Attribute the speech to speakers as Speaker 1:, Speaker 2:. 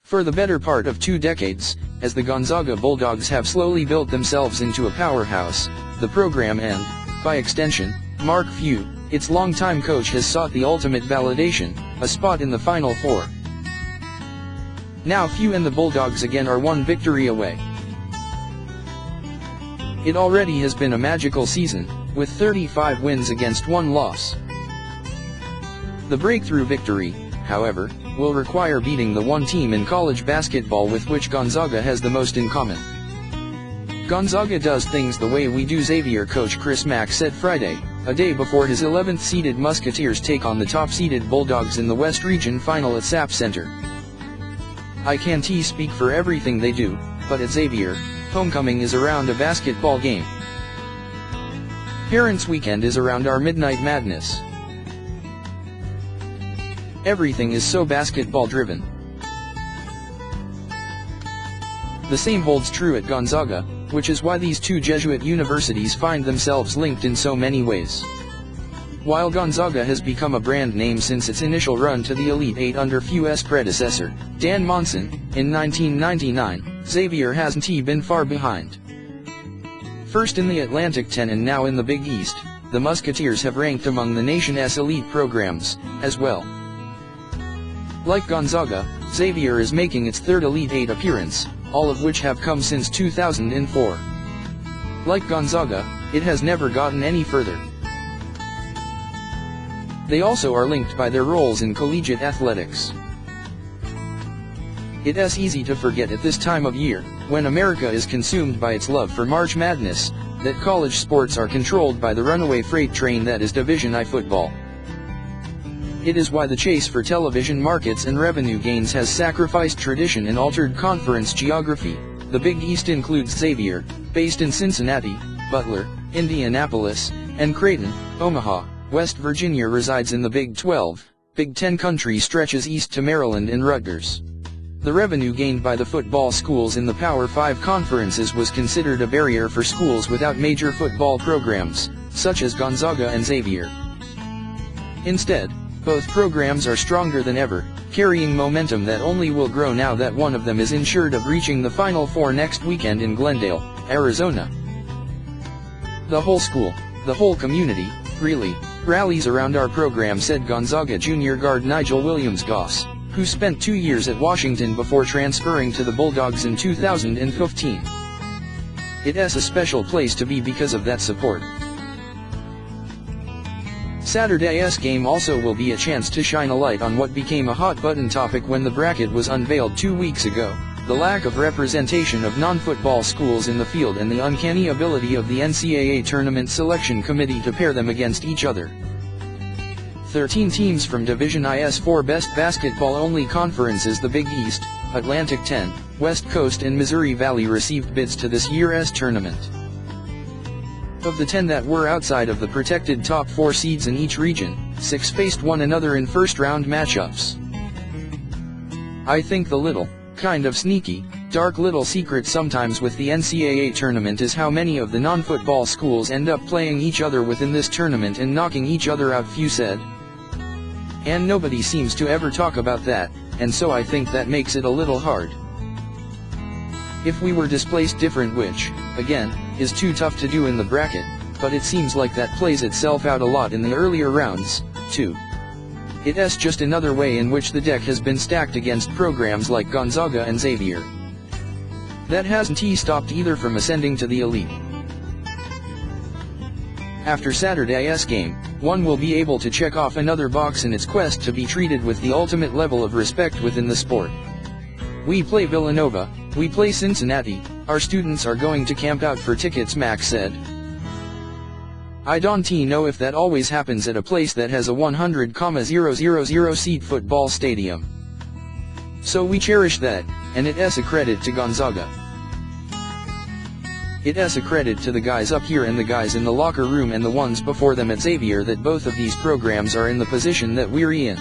Speaker 1: For the better part of 2 decades, as the Gonzaga Bulldogs have slowly built themselves into a powerhouse, the program and, by extension, Mark Few, its longtime coach, has sought the ultimate validation, a spot in the Final Four. Now Few and the Bulldogs again are one victory away. It already has been a magical season, with 35 wins against 1 loss. The breakthrough victory, however, will require beating the one team in college basketball with which Gonzaga has the most in common. Gonzaga does things the way we do, Xavier coach Chris Mack said Friday, a day before his 11th-seeded Musketeers take on the top-seeded Bulldogs in the West Region Final at SAP Center. "I can't speak for everything they do, but at Xavier, homecoming is around a basketball game. Parents' weekend is around our midnight madness. Everything is so basketball-driven." The same holds true at Gonzaga, which is why these two Jesuit universities find themselves linked in so many ways. While Gonzaga has become a brand name since its initial run to the Elite Eight under Few's predecessor, Dan Monson, in 1999, Xavier hasn't been far behind. First in the Atlantic 10 and now in the Big East, the Musketeers have ranked among the nation's elite programs, as well. Like Gonzaga, Xavier is making its 3rd Elite Eight appearance, all of which have come since 2004. Like Gonzaga, it has never gotten any further. They also are linked by their roles in collegiate athletics. It's easy to forget at this time of year, when America is consumed by its love for March Madness, that college sports are controlled by the runaway freight train that is Division I football. It is why the chase for television markets and revenue gains has sacrificed tradition and altered conference geography. The Big East includes Xavier, based in Cincinnati, Butler, Indianapolis, and Creighton, Omaha. West Virginia resides in the Big 12. Big 10 country stretches east to Maryland and Rutgers. The revenue gained by the football schools in the Power 5 conferences was considered a barrier for schools without major football programs, such as Gonzaga and Xavier. Instead, both programs are stronger than ever, carrying momentum that only will grow now that one of them is insured of reaching the Final Four next weekend in Glendale, Arizona. "The whole school, the whole community, really, rallies around our program," said Gonzaga junior guard Nigel Williams-Goss, who spent 2 years at Washington before transferring to the Bulldogs in 2015. "It's a special place to be because of that support." Saturday's game also will be a chance to shine a light on what became a hot-button topic when the bracket was unveiled 2 weeks ago, the lack of representation of non-football schools in the field and the uncanny ability of the NCAA Tournament Selection Committee to pair them against each other. 13 teams from Division I's 4 best basketball-only conferences, the Big East, Atlantic 10, West Coast and Missouri Valley, received bids to this year's tournament. Of the 10 that were outside of the protected top 4 seeds in each region, 6 faced one another in first-round matchups. I think the little, kind of sneaky, dark little secret sometimes with the NCAA tournament is how many of the non-football schools end up playing each other within this tournament and knocking each other out, Few said. And nobody seems to ever talk about that, and so I think that makes it a little hard. If we were displaced different, which, again, is too tough to do in the bracket, but it seems like that plays itself out a lot in the earlier rounds, too. It's just another way in which the deck has been stacked against programs like Gonzaga and Xavier. That hasn't stopped either from ascending to the elite. After Saturday's game, one will be able to check off another box in its quest to be treated with the ultimate level of respect within the sport. We play Villanova, we play Cincinnati, our students are going to camp out for tickets, Max said. I don't know if that always happens at a place that has a 100,000 seat football stadium. So we cherish that, and it's a credit to Gonzaga. It's a credit to the guys up here and the guys in the locker room and the ones before them at Xavier that both of these programs are in the position that we're in.